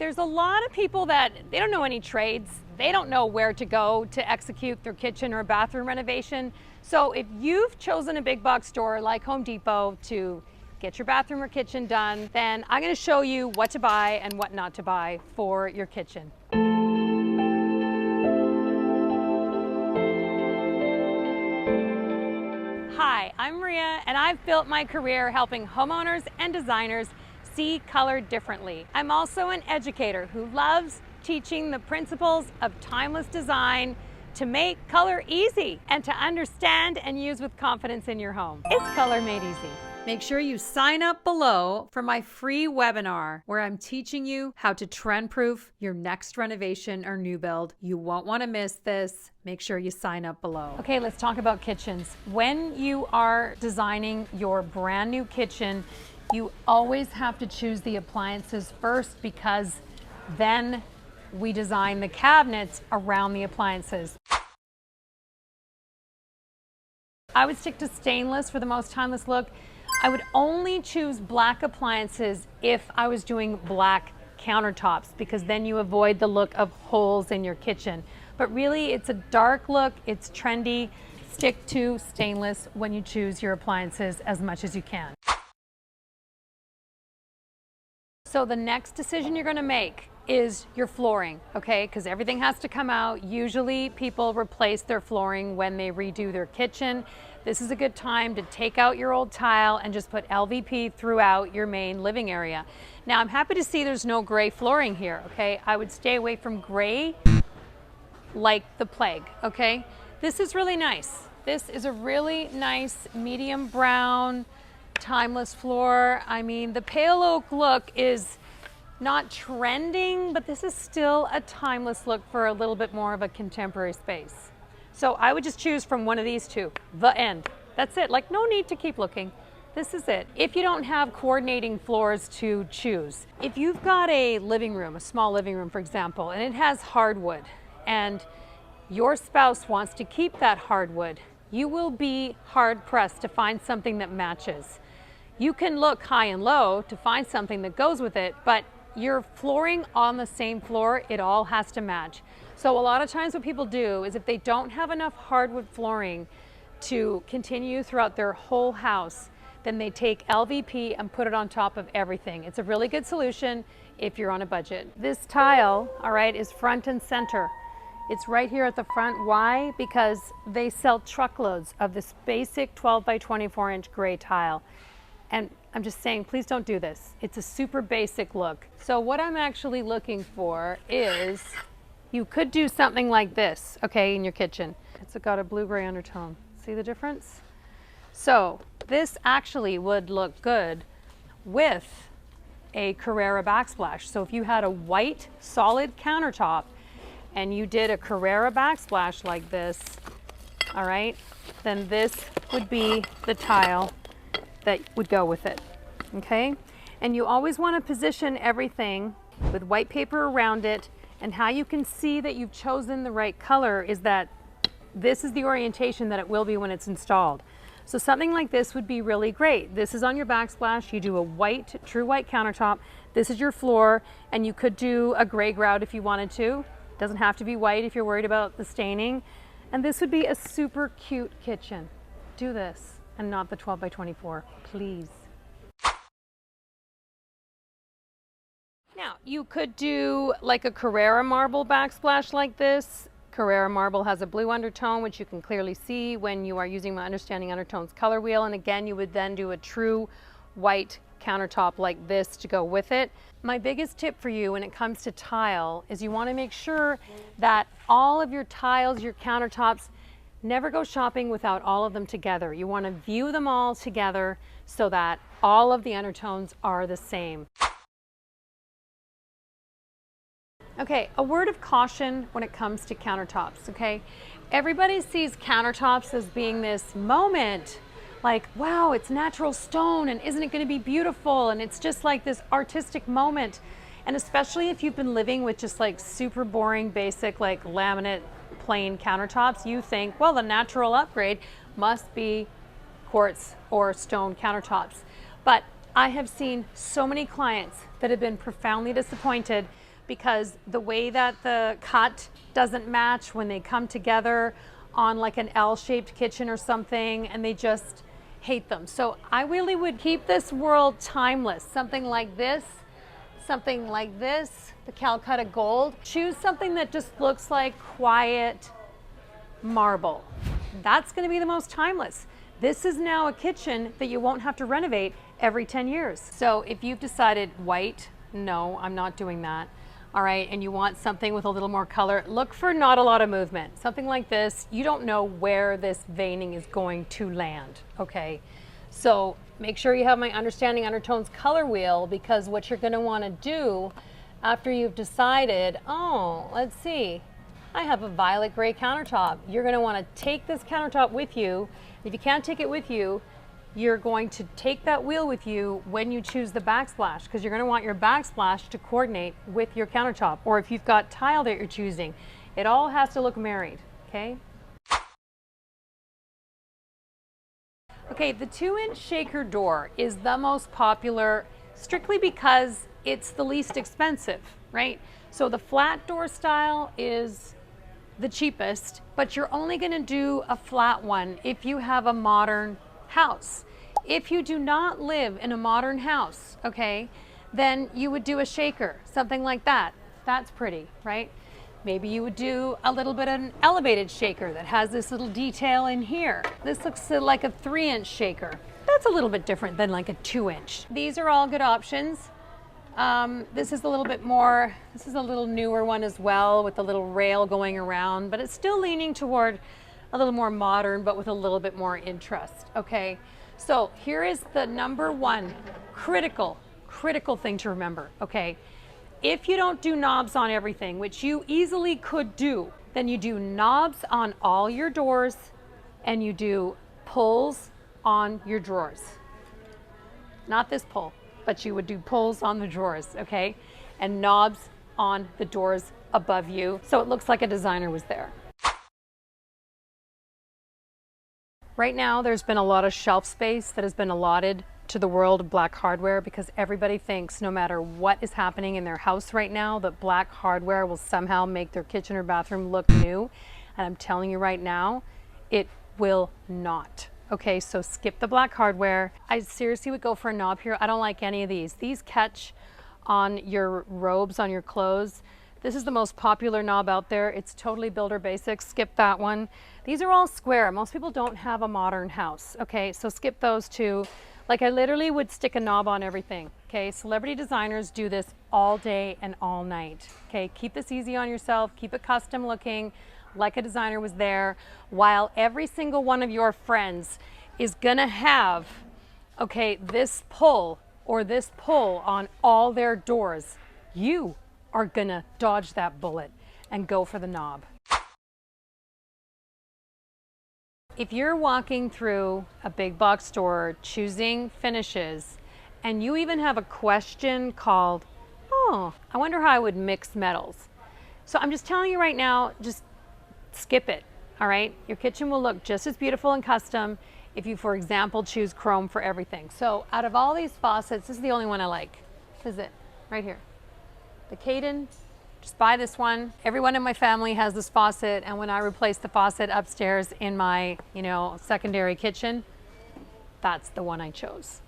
There's a lot of people that they don't know any trades. They don't know where to go to execute their kitchen or bathroom renovation. So if you've chosen a big box store like Home Depot to get your bathroom or kitchen done, then I'm going to show you what to buy and what not to buy for your kitchen. Hi, I'm Maria, and I've built my career helping homeowners and designers see color differently. I'm also an educator who loves teaching the principles of timeless design to make color easy and to understand and use with confidence in your home. It's color made easy. Make sure you sign up below for my free webinar where I'm teaching you how to trend-proof your next renovation or new build. You won't want to miss this. Make sure you sign up below. Okay, let's talk about kitchens. When you are designing your brand new kitchen, you always have to choose the appliances first, because then we design the cabinets around the appliances. I would stick to stainless for the most timeless look. I would only choose black appliances if I was doing black countertops, because then you avoid the look of holes in your kitchen. But really, it's a dark look, it's trendy. Stick to stainless when you choose your appliances as much as you can. So the next decision you're going to make is your flooring, okay? Because everything has to come out. Usually people replace their flooring when they redo their kitchen. This is a good time to take out your old tile and just put LVP throughout your main living area. Now, I'm happy to see there's no gray flooring here, okay? I would stay away from gray like the plague, okay? This is really nice. This is a really nice medium brown, timeless floor. I mean, the pale oak look is not trending, but this is still a timeless look for a little bit more of a contemporary space. So I would just choose from one of these two, the end. That's it, like no need to keep looking. This is it. If you don't have coordinating floors to choose, if you've got a living room, a small living room, for example, and it has hardwood, and your spouse wants to keep that hardwood, you will be hard pressed to find something that matches. You can look high and low to find something that goes with it, but your flooring on the same floor, it all has to match. So a lot of times what people do is if they don't have enough hardwood flooring to continue throughout their whole house, then they take LVP and put it on top of everything. It's a really good solution if you're on a budget. This tile, all right, is front and center. It's right here at the front. Why? Because they sell truckloads of this basic 12 by 24 inch gray tile. And I'm just saying, please don't do this. It's a super basic look. So what I'm actually looking for is, you could do something like this, okay, in your kitchen. It's got a blue-gray undertone. See the difference? So this actually would look good with a Carrera backsplash. So if you had a white solid countertop and you did a Carrera backsplash like this, all right, then this would be the tile that would go with it, okay? And you always want to position everything with white paper around it, and how you can see that you've chosen the right color is that this is the orientation that it will be when it's installed. So something like this would be really great. This is on your backsplash. You do a white, true white countertop. This is your floor, and you could do a gray grout if you wanted to. Doesn't have to be white if you're worried about the staining. And this would be a super cute kitchen. Do this, and not the 12 by 24, please. Now, you could do like a Carrera marble backsplash like this. Carrera marble has a blue undertone, which you can clearly see when you are using my Understanding Undertones color wheel. And again, you would then do a true white countertop like this to go with it. My biggest tip for you when it comes to tile is you want to make sure that all of your tiles, your countertops, never go shopping without all of them together. You want to view them all together so that all of the undertones are the same. Okay, a word of caution when it comes to countertops, okay? Everybody sees countertops as being this moment, like, wow, it's natural stone and isn't it gonna be beautiful? And it's just like this artistic moment. And especially if you've been living with just like super boring, basic, like laminate, plain countertops, you think, well, the natural upgrade must be quartz or stone countertops. But I have seen so many clients that have been profoundly disappointed because the way that the cut doesn't match when they come together on like an L-shaped kitchen or something, and they just hate them. So I really would keep this world timeless. Something like this, the Calcutta Gold. Choose something that just looks like quiet marble. That's going to be the most timeless. This is now a kitchen that you won't have to renovate every 10 years. So if you've decided white, no, I'm not doing that. All right, and you want something with a little more color, look for not a lot of movement. Something like this, you don't know where this veining is going to land, okay? So make sure you have my Understanding Undertones color wheel, because what you're gonna wanna do after you've decided, oh, let's see, I have a violet gray countertop. You're gonna wanna take this countertop with you. If you can't take it with you, you're going to take that wheel with you when you choose the backsplash, because you're going to want your backsplash to coordinate with your countertop, or if you've got tile that you're choosing, it all has to look married, okay? Okay, the 2-inch shaker door is the most popular strictly because it's the least expensive, right? So the flat door style is the cheapest, but you're only going to do a flat one if you have a modern house. If you do not live in a modern house, okay, then you would do a shaker, something like that. That's pretty, right? Maybe you would do a little bit of an elevated shaker that has this little detail in here. This looks like a 3-inch shaker. That's a little bit different than like a 2-inch. These are all good options. This is a little bit more, this is a little newer one as well, with a little rail going around, but it's still leaning toward a little more modern, but with a little bit more interest, okay? So here is the number one critical thing to remember, okay? If you don't do knobs on everything, which you easily could do, then you do knobs on all your doors and you do pulls on your drawers. Not this pull, but you would do pulls on the drawers, okay? And knobs on the doors above you, so it looks like a designer was there. Right now, there's been a lot of shelf space that has been allotted to the world of black hardware, because everybody thinks no matter what is happening in their house right now, that black hardware will somehow make their kitchen or bathroom look new. And I'm telling you right now, it will not. Okay, so skip the black hardware. I seriously would go for a knob here. I don't like any of these. These catch on your robes, on your clothes. This is the most popular knob out there. It's totally builder basics. Skip that one. These are all square. Most people don't have a modern house. Okay, so skip those two. Like, I literally would stick a knob on everything. Okay, celebrity designers do this all day and all night. Okay, keep this easy on yourself. Keep it custom looking, like a designer was there, while every single one of your friends is gonna have, okay, this pull or this pull on all their doors. You are gonna dodge that bullet and go for the knob. If you're walking through a big box store choosing finishes, and you even have a question called, oh, I wonder how I would mix metals. So I'm just telling you right now, just skip it, all right? Your kitchen will look just as beautiful and custom if you, for example, choose chrome for everything. So out of all these faucets, this is the only one I like. This is it, right here. The Caden, just buy this one. Everyone in my family has this faucet, and when I replace the faucet upstairs in my, secondary kitchen, that's the one I chose.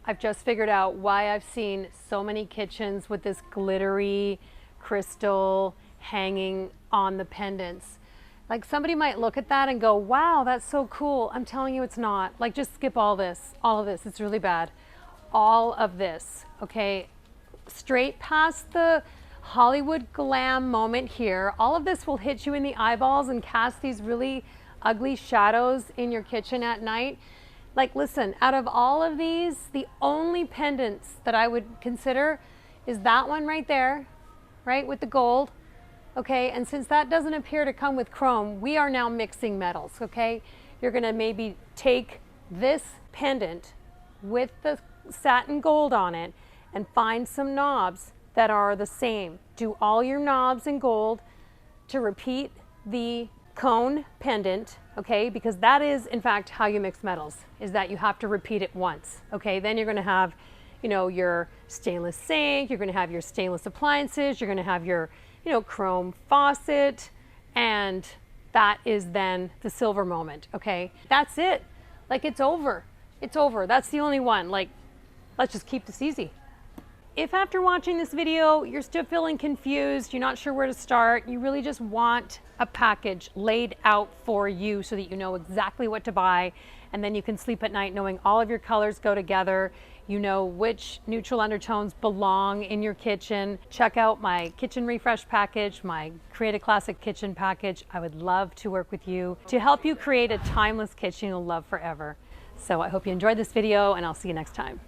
I've just figured out why I've seen so many kitchens with this glittery crystal hanging on the pendants. Like, somebody might look at that and go, wow, that's so cool. I'm telling you, it's not. Like, just skip all this, it's really bad. All of this, okay? Straight past the Hollywood glam moment here. All of this will hit you in the eyeballs and cast these really ugly shadows in your kitchen at night. Like, listen, out of all of these, the only pendants that I would consider is that one right there, right, with the gold, okay? And since that doesn't appear to come with chrome, we are now mixing metals, okay? You're gonna maybe take this pendant with the satin gold on it and find some knobs that are the same. Do all your knobs in gold to repeat the cone pendant, okay? Because that is, in fact, how you mix metals, is that you have to repeat it once, okay? Then you're gonna have you know, your stainless sink, you're going to have your stainless appliances, you're going to have your, you know, chrome faucet, and that is then the silver moment, okay? That's it. Like, it's over. It's over. That's the only one. Like, let's just keep this easy. If after watching this video, you're still feeling confused, you're not sure where to start, you really just want a package laid out for you so that you know exactly what to buy, and then you can sleep at night knowing all of your colors go together, you know which neutral undertones belong in your kitchen. Check out my kitchen refresh package, my Create a Classic kitchen package. I would love to work with you to help you create a timeless kitchen you'll love forever. So I hope you enjoyed this video, and I'll see you next time.